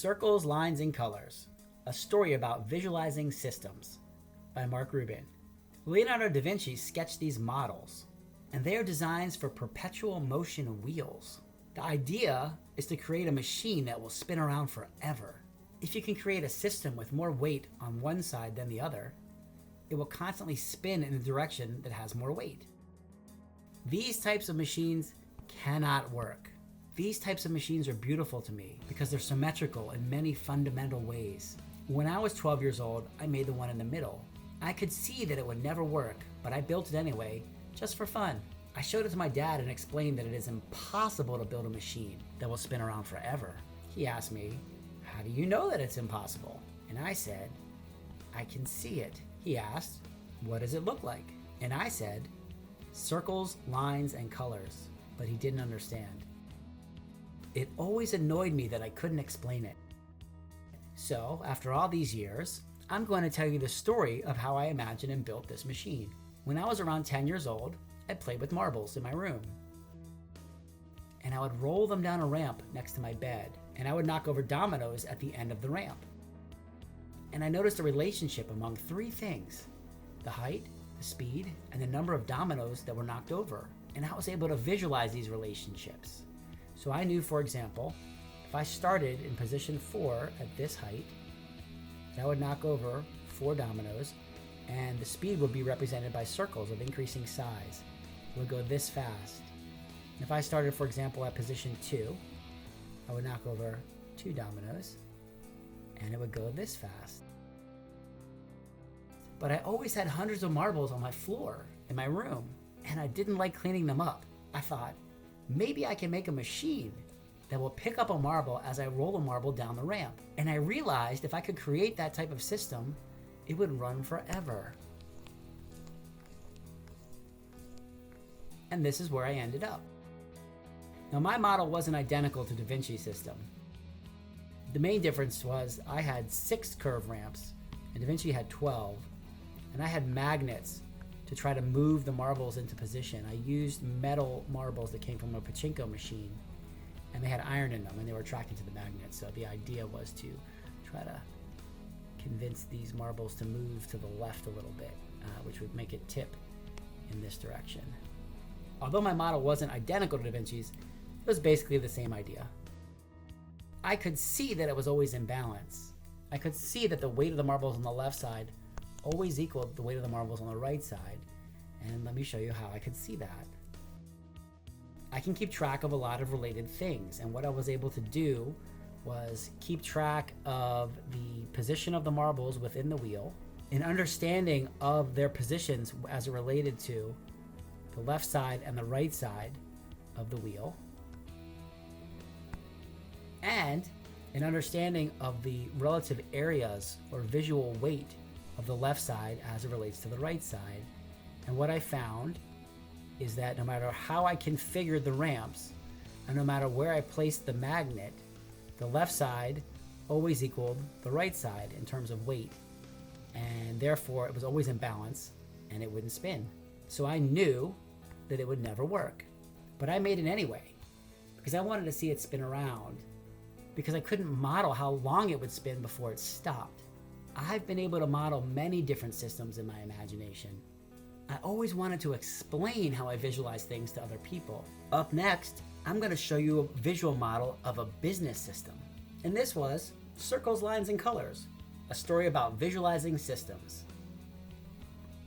Circles, Lines, and Colors, A Story About Visualizing Systems by Mark Rubin. Leonardo da Vinci sketched these models, and they are designs for perpetual motion wheels. The idea is to create a machine that will spin around forever. If you can create a system with more weight on one side than the other, it will constantly spin in the direction that has more weight. These types of machines cannot work. These types of machines are beautiful to me because they're symmetrical in many fundamental ways. When I was 12 years old, I made the one in the middle. I could see that it would never work, but I built it anyway, just for fun. I showed it to my dad and explained that it is impossible to build a machine that will spin around forever. He asked me, "How do you know that it's impossible?" And I said, "I can see it." He asked, "What does it look like?" And I said, "Circles, lines, and colors." But he didn't understand. It always annoyed me that I couldn't explain it. So, after all these years, I'm going to tell you the story of how I imagined and built this machine. When I was around 10 years old, I played with marbles in my room. And I would roll them down a ramp next to my bed, and I would knock over dominoes at the end of the ramp. And I noticed a relationship among three things: the height, the speed, and the number of dominoes that were knocked over. And I was able to visualize these relationships. So I knew, for example, if I started in position 4 at this height, that would knock over 4 dominoes, and the speed would be represented by circles of increasing size. It would go this fast. If I started, for example, at position 2, I would knock over 2 dominoes, and it would go this fast. But I always had hundreds of marbles on my floor in my room, and I didn't like cleaning them up. I thought, maybe I can make a machine that will pick up a marble as I roll a marble down the ramp. And I realized if I could create that type of system, it would run forever. And this is where I ended up. Now, my model wasn't identical to Da Vinci's system. The main difference was I had 6 curve ramps, and Da Vinci had 12, and I had magnets to try to move the marbles into position. I used metal marbles that came from a pachinko machine, and they had iron in them, and they were attracted to the magnet. So the idea was to try to convince these marbles to move to the left a little bit, which would make it tip in this direction. Although my model wasn't identical to Da Vinci's, it was basically the same idea. I could see that it was always in balance. I could see that the weight of the marbles on the left side always equaled the weight of the marbles on the right side. And let me show you how I could see that. I can keep track of a lot of related things, and what I was able to do was keep track of the position of the marbles within the wheel, an understanding of their positions as it related to the left side and the right side of the wheel, and an understanding of the relative areas or visual weight of the left side as it relates to the right side. And what I found is that no matter how I configured the ramps, and no matter where I placed the magnet, the left side always equaled the right side in terms of weight, and therefore it was always in balance and it wouldn't spin. So I knew that it would never work, but I made it anyway because I wanted to see it spin around, because I couldn't model how long it would spin before it stopped. I've been able to model many different systems in my imagination. I always wanted to explain how I visualize things to other people. Up next, I'm going to show you a visual model of a business system. And this was Circles, Lines, and Colors, a story about visualizing systems.